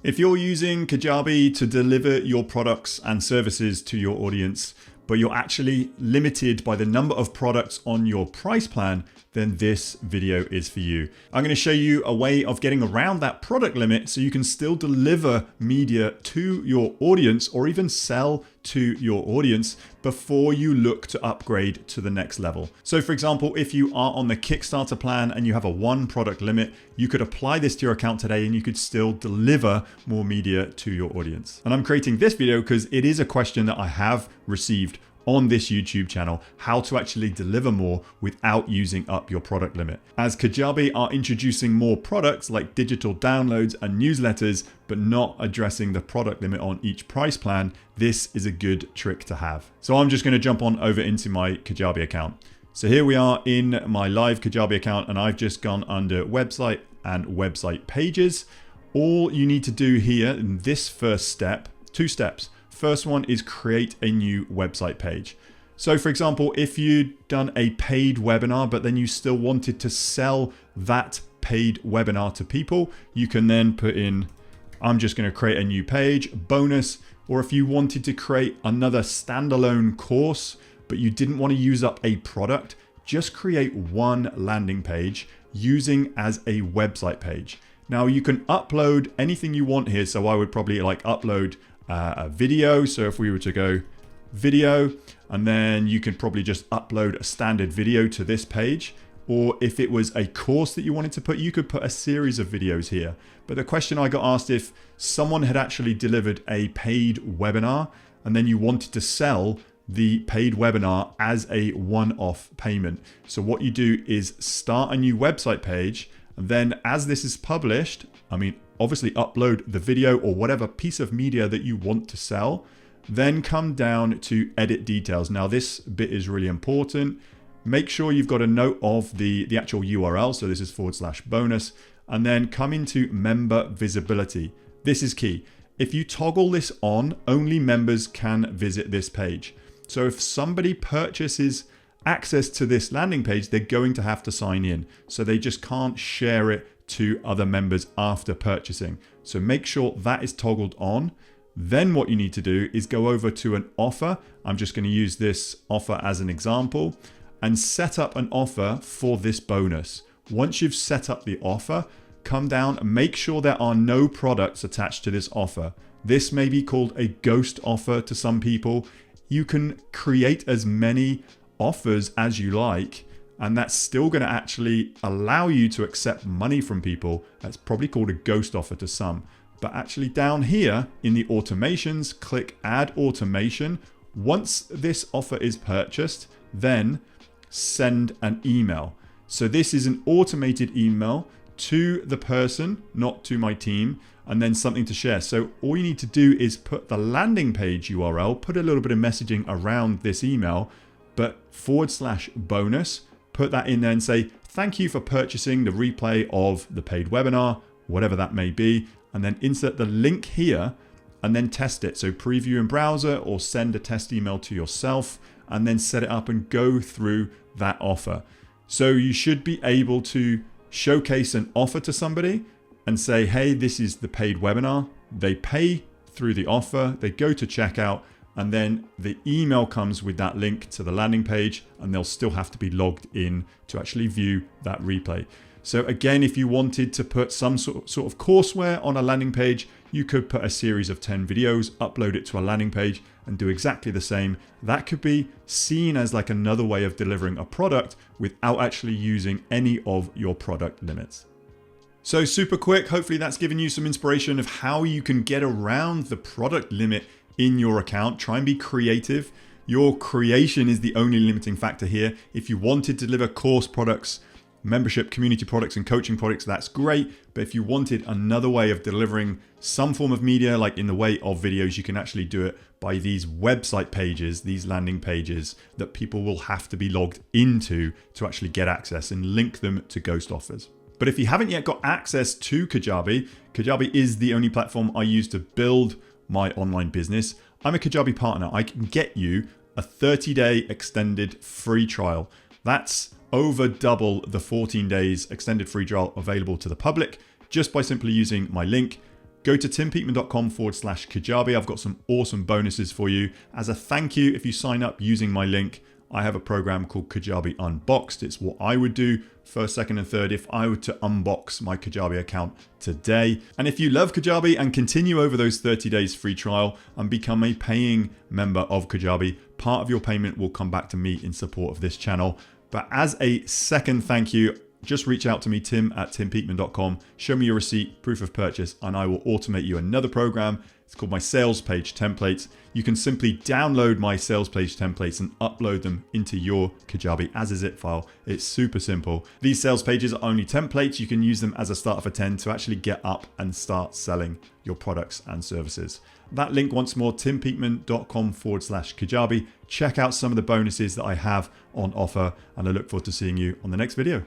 If you're using Kajabi to deliver your products and services to your audience, but you're actually limited by the number of products on your price plan, then this video is for you. I'm going to show you a way of getting around that product limit so you can still deliver media to your audience or even sell to your audience before you look to upgrade to the next level. So for example, if you are on the Kickstarter plan and you have a 1 product limit, you could apply this to your account today and you could still deliver more media to your audience. And I'm creating this video because it is a question that I have received on this YouTube channel, how to actually deliver more without using up your product limit. As Kajabi are introducing more products like digital downloads and newsletters, but not addressing the product limit on each price plan, this is a good trick to have. So I'm just going to jump on over into my Kajabi account. So here we are in my live Kajabi account and I've just gone under website and website pages. All you need to do here in this first step, 2 steps. First one is create a new website page. So for example, if you'd done a paid webinar, but then you still wanted to sell that paid webinar to people, you can then put in, I'm just going to create a new page, bonus, or if you wanted to create another standalone course, but you didn't want to use up a product, just create one landing page using as a website page. Now you can upload anything you want here. So I would probably upload a video. So if we were to go video, and then you can probably just upload a standard video to this page. Or if it was a course that you wanted to put, you could put a series of videos here. But the question I got asked, if someone had actually delivered a paid webinar and then you wanted to sell the paid webinar as a one-off payment. So what you do is start a new website page, and then as this is published, obviously upload the video or whatever piece of media that you want to sell, then come down to edit details. Now this bit is really important. Make sure you've got a note of the actual URL. So this is /bonus, and then come into member visibility. This is key. If you toggle this on, only members can visit this page. So if somebody purchases access to this landing page, they're going to have to sign in. So they just can't share it to other members after purchasing. So make sure that is toggled on. Then what you need to do is go over to an offer. I'm just going to use this offer as an example and set up an offer for this bonus. Once you've set up the offer, come down and make sure there are no products attached to this offer. This may be called a ghost offer to some people. You can create as many offers as you like, and that's still going to actually allow you to accept money from people. That's probably called a ghost offer to some. But actually down here in the automations, click add automation. Once this offer is purchased, then send an email. So this is an automated email to the person, not to my team, and then something to share. So all you need to do is put the landing page URL, put a little bit of messaging around this email, but /bonus, put that in there and say, thank you for purchasing the replay of the paid webinar, whatever that may be, and then insert the link here and then test it. So preview in browser or send a test email to yourself and then set it up and go through that offer. So you should be able to showcase an offer to somebody and say, hey, this is the paid webinar. They pay through the offer, they go to checkout, and then the email comes with that link to the landing page, and they'll still have to be logged in to actually view that replay. So again, if you wanted to put some sort of courseware on a landing page, you could put a series of 10 videos, upload it to a landing page and do exactly the same. That could be seen as like another way of delivering a product without actually using any of your product limits. So super quick, hopefully that's given you some inspiration of how you can get around the product limit in your account. Try and be creative. Your creation is the only limiting factor here. If you wanted to deliver course products, membership, community products, and coaching products, that's great. But if you wanted another way of delivering some form of media, like in the way of videos, you can actually do it by these website pages, these landing pages that people will have to be logged into to actually get access and link them to ghost offers. But if you haven't yet got access to Kajabi, Kajabi is the only platform I use to build my online business. I'm a Kajabi partner. I can get you a 30-day extended free trial. That's over double the 14 days extended free trial available to the public just by simply using my link. Go to timpeakman.com/Kajabi. I've got some awesome bonuses for you. As a thank you, if you sign up using my link, I have a program called Kajabi Unboxed. It's what I would do first, second, and third if I were to unbox my Kajabi account today. And if you love Kajabi and continue over those 30 days free trial and become a paying member of Kajabi, part of your payment will come back to me in support of this channel. But as a second thank you, just reach out to me, tim@timpeakman.com, show me your receipt, proof of purchase, and I will automate you another program. It's called my sales page templates. You can simply download my sales page templates and upload them into your Kajabi as a zip file. It's super simple. These sales pages are only templates. You can use them as a starter for 10 to actually get up and start selling your products and services. That link once more, timpeakman.com/Kajabi. Check out some of the bonuses that I have on offer, and I look forward to seeing you on the next video.